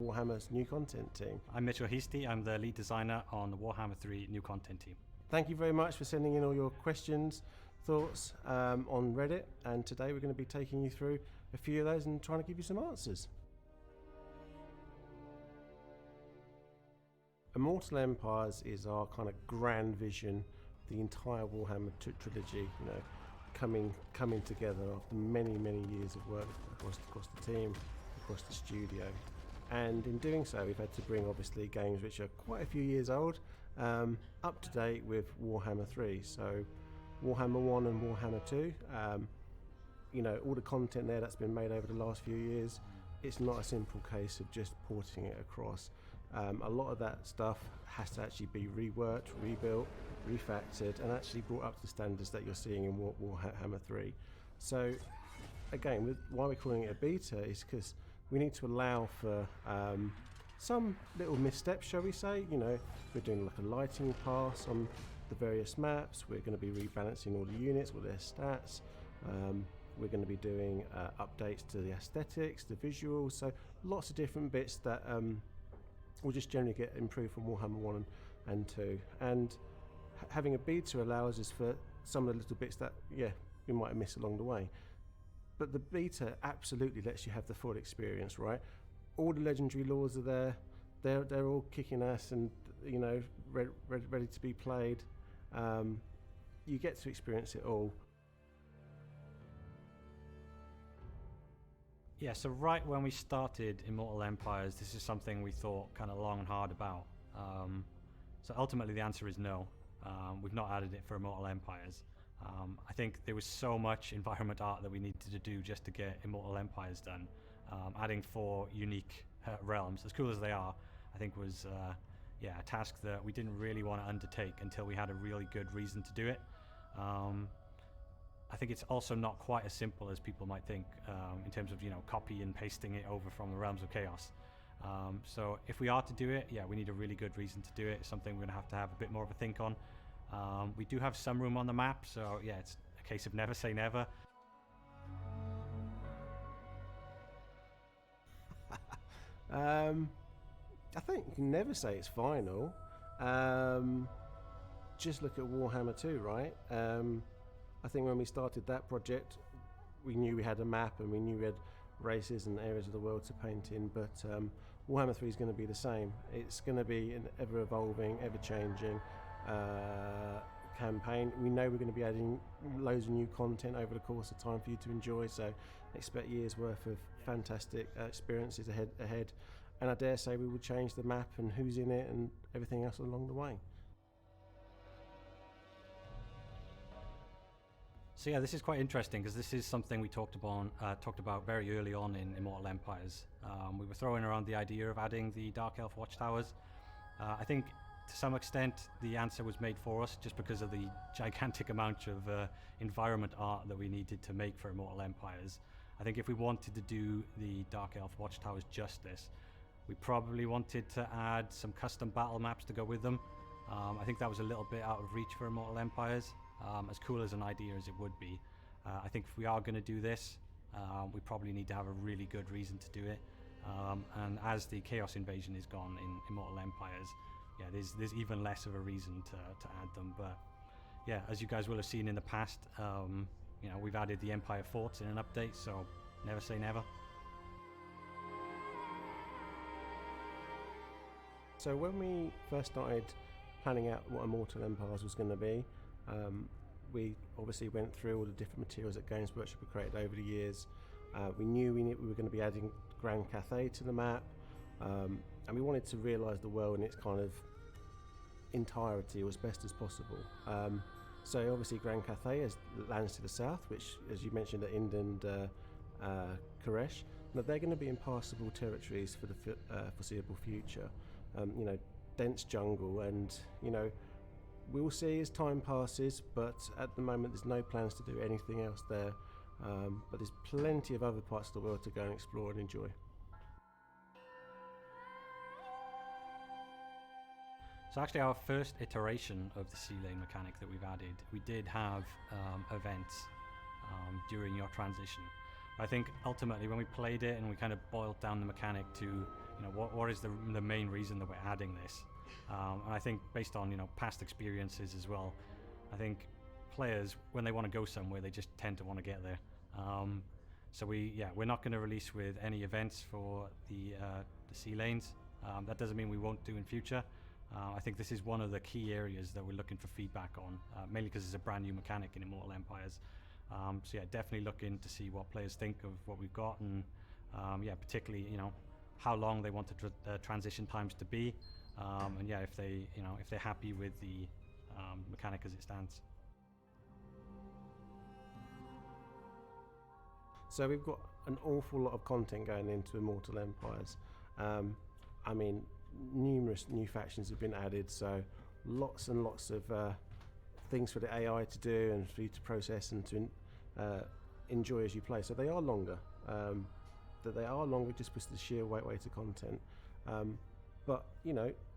Warhammer's new content team. I'm Mitchell Heasty, I'm the lead designer on the Warhammer 3 new content team. Thank you very much for sending in all your questions, thoughts on Reddit, and today we're going to be taking you through a few of those and trying to give you some answers. Immortal Empires is our kind of grand vision, the entire Warhammer trilogy, coming together after many years of work across the team, across the studio. And in doing so, we've had to bring obviously games which are quite a few years old up to date with Warhammer 3. So Warhammer 1 and Warhammer 2, all the content there that's been made over the last few years, it's not a simple case of just porting it across. A lot of that stuff has to actually be reworked, rebuilt, refactored, and actually brought up to the standards that you're seeing in Warhammer 3. So again, why we're calling it a beta is because we need to allow for some little missteps, shall we say. We're doing like a lighting pass on the various maps. We're going to be rebalancing all the units, all their stats. We're going to be doing updates to the aesthetics, the visuals, so lots of different bits that will just generally get improved from Warhammer 1 and 2. And having a beta allows us for some of the little bits that, we might have missed along the way. But the beta absolutely lets you have the full experience, right? All the legendary laws are there. They're all kicking ass and, ready to be played. You get to experience it all. Yeah, so right when we started Immortal Empires, this is something we thought kind of long and hard about. So ultimately the answer is no. We've not added it for Immortal Empires. I think there was so much environment art that we needed to do just to get Immortal Empires done. Adding 4 unique realms, as cool as they are, I think was a task that we didn't really want to undertake until we had a really good reason to do it. I think it's also not quite as simple as people might think in terms of copy and pasting it over from the Realms of Chaos. So if we are to do it, we need a really good reason to do it. It's something we're going to have a bit more of a think on. We do have some room on the map, so it's a case of never say never. I think you can never say it's final. Just look at Warhammer 2, right? I think when we started that project, we knew we had a map and we knew we had races and areas of the world to paint in, but Warhammer 3 is going to be the same. It's going to be an ever-evolving, ever-changing campaign. We know we're going to be adding loads of new content over the course of time for you to enjoy, so expect years worth of fantastic experiences ahead. And I dare say we will change the map and who's in it and everything else along the way. So this is quite interesting because this is something we talked about very early on in Immortal Empires. We were throwing around the idea of adding the Dark Elf Watchtowers. I think to some extent the answer was made for us just because of the gigantic amount of environment art that we needed to make for Immortal Empires. I think if we wanted to do the Dark Elf Watchtowers justice, we probably wanted to add some custom battle maps to go with them. I think that was a little bit out of reach for Immortal Empires. As cool as an idea as it would be, I think if we are going to do this, we probably need to have a really good reason to do it. And as the Chaos Invasion is gone in Immortal Empires, there's even less of a reason to add them. But as you guys will have seen in the past, we've added the Empire Forts in an update, so never say never. So when we first started planning out what Immortal Empires was going to be, we obviously went through all the different materials that Games Workshop had created over the years. We knew we were going to be adding Grand Cathay to the map, and we wanted to realise the world in its kind of entirety or as best as possible. So obviously Grand Cathay has lands to the south, which, as you mentioned, are Ind and Koresh. Now they're going to be impassable territories for the foreseeable future. Dense jungle, and we will see as time passes, but at the moment there's no plans to do anything else there. But there's plenty of other parts of the world to go and explore and enjoy. So actually our first iteration of the sea lane mechanic that we've added, we did have events during your transition. I think ultimately when we played it and we kind of boiled down the mechanic to what is the main reason that we're adding this? And I think based on past experiences as well, I think players, when they want to go somewhere, they just tend to want to get there. So we're not going to release with any events for the sea lanes. That doesn't mean we won't do in future. I think this is one of the key areas that we're looking for feedback on, mainly because it's a brand new mechanic in Immortal Empires. So yeah, definitely looking to see what players think of what we've got, and particularly how long they want the transition times to be, and yeah, if they're happy with the mechanic as it stands. So we've got an awful lot of content going into Immortal Empires. I mean, numerous new factions have been added, so lots and lots of things for the AI to do and for you to process and to enjoy as you play. So they are longer. Just because of the sheer weight of content. But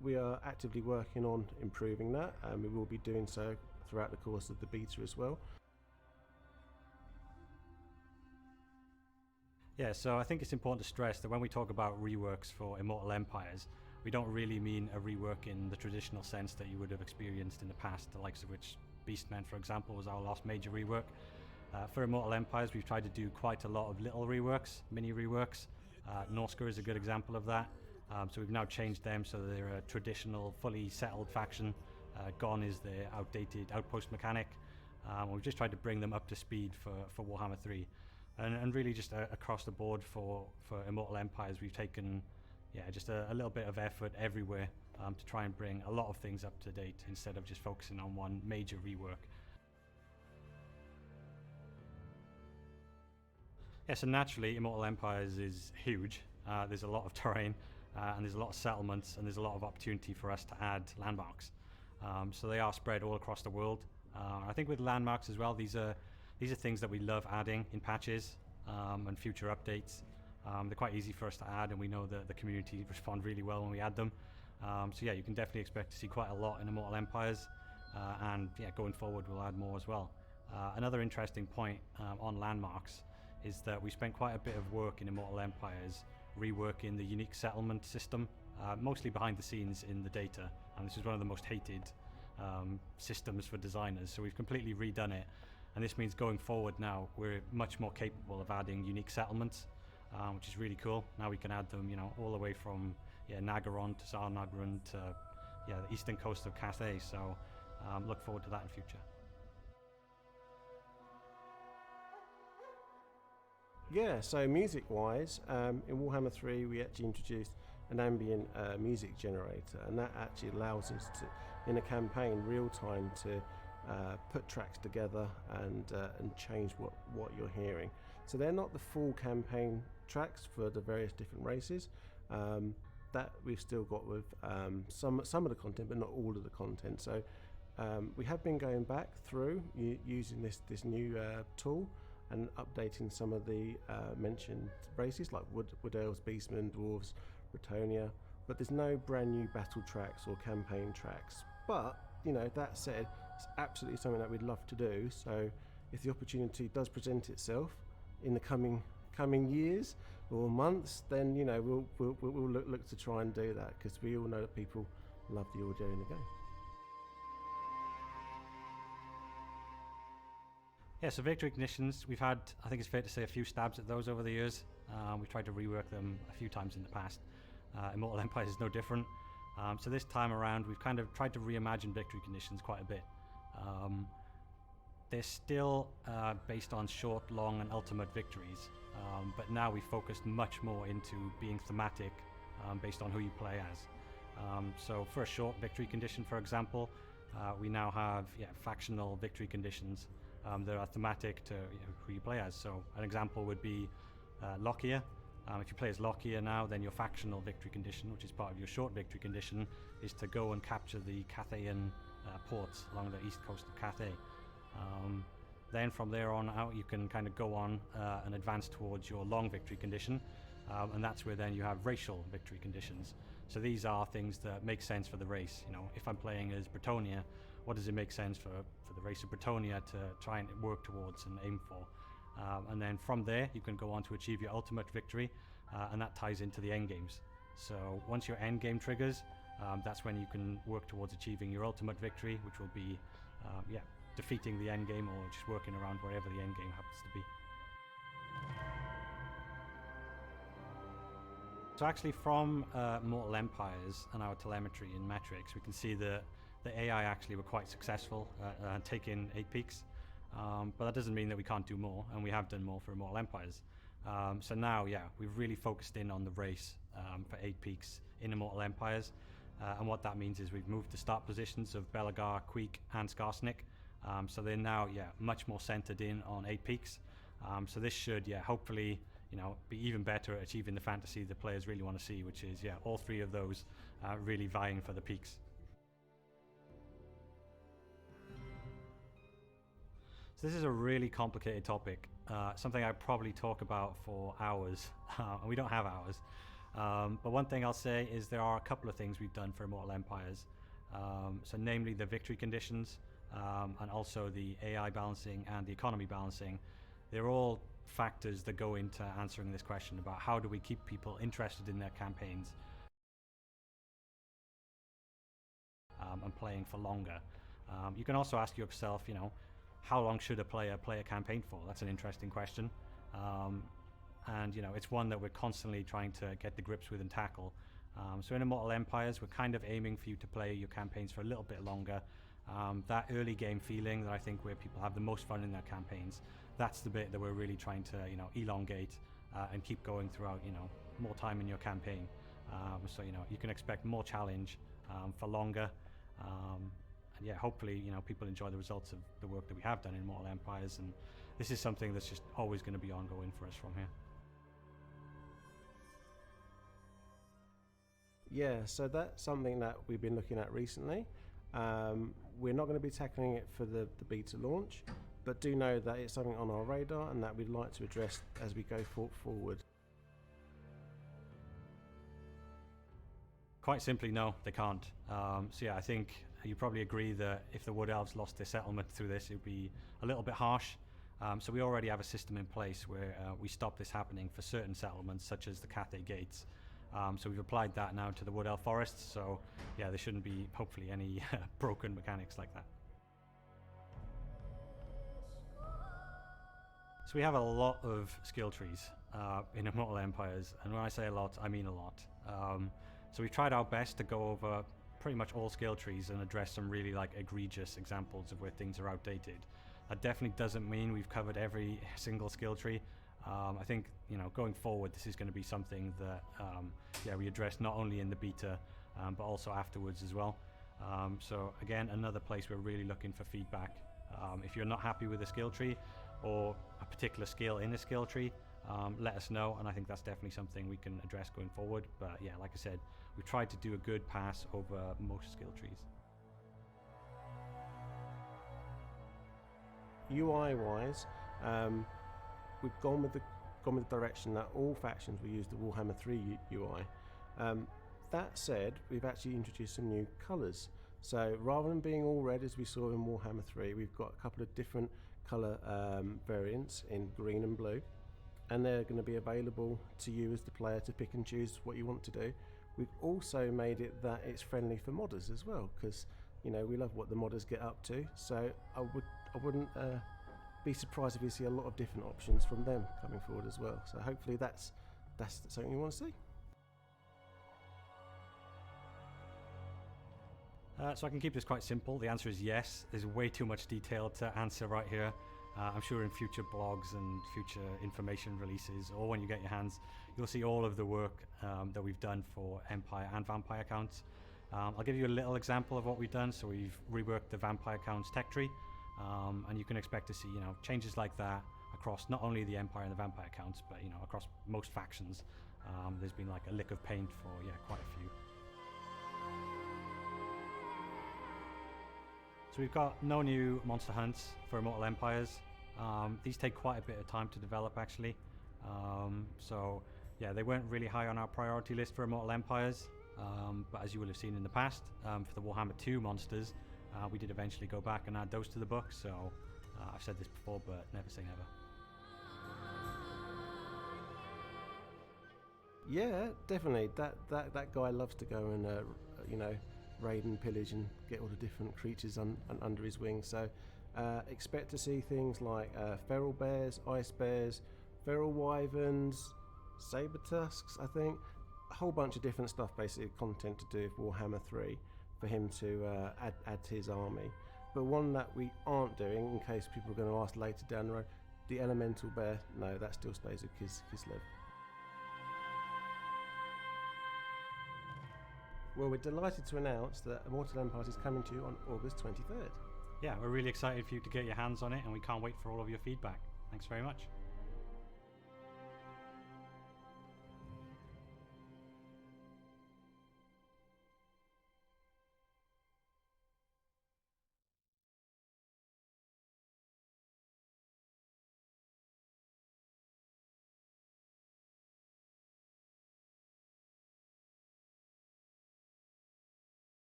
we are actively working on improving that, and we will be doing so throughout the course of the beta as well. Yeah, so I think it's important to stress that when we talk about reworks for Immortal Empires, we don't really mean a rework in the traditional sense that you would have experienced in the past, the likes of which Beastmen, for example, was our last major rework. For Immortal Empires, we've tried to do quite a lot of little reworks, mini reworks. Norsca is a good example of that. So we've now changed them so they're a traditional, fully settled faction. Gone is the outdated outpost mechanic. We've just tried to bring them up to speed for Warhammer 3. And really just across the board for Immortal Empires, we've taken just a little bit of effort everywhere to try and bring a lot of things up to date instead of just focusing on one major rework. Yeah, so naturally Immortal Empires is huge. There's a lot of terrain and there's a lot of settlements, and there's a lot of opportunity for us to add landmarks. So they are spread all across the world. I think with landmarks as well, these are things that we love adding in patches and future updates. They're quite easy for us to add, and we know that the community respond really well when we add them. So yeah, you can definitely expect to see quite a lot in Immortal Empires, and yeah, going forward we'll add more as well. Another interesting point on landmarks is that we spent quite a bit of work in Immortal Empires reworking the unique settlement system, mostly behind the scenes in the data, and this is one of the most hated systems for designers, so we've completely redone it. And this means going forward now, we're much more capable of adding unique settlements, which is really cool. Now we can add them, all the way from Nagaron to Zarnagran to the eastern coast of Cathay. So look forward to that in future. Yeah, so music-wise, in Warhammer 3 we actually introduced an ambient music generator, and that actually allows us to, in a campaign, real-time to put tracks together and change what you're hearing. So they're not the full campaign tracks for the various different races. That we've still got with some of the content, but not all of the content. So we have been going back through using this new tool and updating some of the mentioned races like Wood Elves, Beastmen, Dwarves, Bretonnia, but there's no brand new battle tracks or campaign tracks. But that said, it's absolutely something that we'd love to do. So if the opportunity does present itself in the coming years or months, then we'll look to try and do that, because we all know that people love the audio in the game. Yeah, so victory conditions, we've had, I think it's fair to say, a few stabs at those over the years. We've tried to rework them a few times in the past. Immortal Empires is no different. So this time around, we've kind of tried to reimagine victory conditions quite a bit. They're still based on short, long, and ultimate victories, but now we focused much more into being thematic based on who you play as. So for a short victory condition, for example, we now have factional victory conditions that are thematic to who you play as. So an example would be Lockyer. If you play as Lockyer now, then your factional victory condition, which is part of your short victory condition, is to go and capture the Cathayan ports along the east coast of Cathay. Then from there on out, you can kind of go on and advance towards your long victory condition, and that's where then you have racial victory conditions. So these are things that make sense for the race. If I'm playing as Bretonnia, what does it make sense for the race of Bretonnia to try and work towards and aim for? And then from there, you can go on to achieve your ultimate victory, and that ties into the end games. So once your end game triggers, that's when you can work towards achieving your ultimate victory, which will be defeating the end game or just working around wherever the end game happens to be. So actually from Immortal Empires and our telemetry and metrics, we can see that the AI actually were quite successful at taking 8 peaks. But that doesn't mean that we can't do more, and we have done more for Immortal Empires. So now, we've really focused in on the race for 8 peaks in Immortal Empires. And what that means is we've moved the start positions of Belagar, Queek, and Skarsnik. So they're now, much more centered in on 8 peaks. So this should, hopefully, be even better at achieving the fantasy the players really want to see, which is, all 3 of those really vying for the peaks. So this is a really complicated topic, something I probably talk about for hours, and we don't have hours. But one thing I'll say is there are a couple of things we've done for Immortal Empires. So namely the victory conditions, and also the AI balancing and the economy balancing. They're all factors that go into answering this question about how do we keep people interested in their campaigns and playing for longer. You can also ask yourself, how long should a player play a campaign for? That's an interesting question. And it's one that we're constantly trying to get the grips with and tackle. So in Immortal Empires, we're kind of aiming for you to play your campaigns for a little bit longer. That early game feeling that I think where people have the most fun in their campaigns, that's the bit that we're really trying to elongate and keep going throughout more time in your campaign. So you can expect more challenge for longer. And hopefully people enjoy the results of the work that we have done in Immortal Empires, and this is something that's just always going to be ongoing for us from here. Yeah, so that's something that we've been looking at recently. We're not going to be tackling it for the beta launch, but do know that it's something on our radar and that we'd like to address as we go forward. Quite simply, no, they can't. So I think you probably agree that if the Wood Elves lost their settlement through this, it would be a little bit harsh. So we already have a system in place where we stop this happening for certain settlements, such as the Cathay Gates. So we've applied that now to the Wood Elf Forests, so there shouldn't be, hopefully, any broken mechanics like that. So we have a lot of skill trees in Immortal Empires, and when I say a lot, I mean a lot. So we've tried our best to go over pretty much all skill trees and address some really egregious examples of where things are outdated. That definitely doesn't mean we've covered every single skill tree. I think going forward, this is going to be something that we address not only in the beta but also afterwards as well. So again, another place we're really looking for feedback. If you're not happy with a skill tree or a particular skill in a skill tree, let us know, and I think that's definitely something we can address going forward. But like I said, we've tried to do a good pass over most skill trees. UI wise, we've gone with the direction that all factions will use the Warhammer 3 UI. That said, we've actually introduced some new colours. So rather than being all red as we saw in Warhammer 3, we've got a couple of different colour variants in green and blue, and they're going to be available to you as the player to pick and choose what you want to do. We've also made it that it's friendly for modders as well, because we love what the modders get up to. So I wouldn't be surprised if we see a lot of different options from them coming forward as well. So hopefully that's something you want to see. So I can keep this quite simple. The answer is yes. There's way too much detail to answer right here. I'm sure in future blogs and future information releases, or when you get your hands, you'll see all of the work that we've done for Empire and Vampire counts. I'll give you a little example of what we've done. So we've reworked the Vampire counts tech tree, and you can expect to see changes like that across not only the Empire and the Vampire counts, but across most factions. There's been a lick of paint for quite a few. So we've got no new monster hunts for Immortal Empires. These take quite a bit of time to develop actually. So they weren't really high on our priority list for Immortal Empires. But as you will have seen in the past, for the Warhammer 2 monsters, we did eventually go back and add those to the book. So I've said this before, but never say never. Yeah, definitely. That guy loves to go and raid and pillage and get all the different creatures under his wing. So expect to see things like feral bears, ice bears, feral wyverns, saber tusks. I think a whole bunch of different stuff, basically content to do with Warhammer 3 for him to add to his army. But one that we aren't doing, in case people are going to ask later down the road, the elemental bear. No, that still stays with Kislev. Well, we're delighted to announce that Immortal Empires is coming to you on August 23rd. Yeah, we're really excited for you to get your hands on it, and we can't wait for all of your feedback. Thanks very much.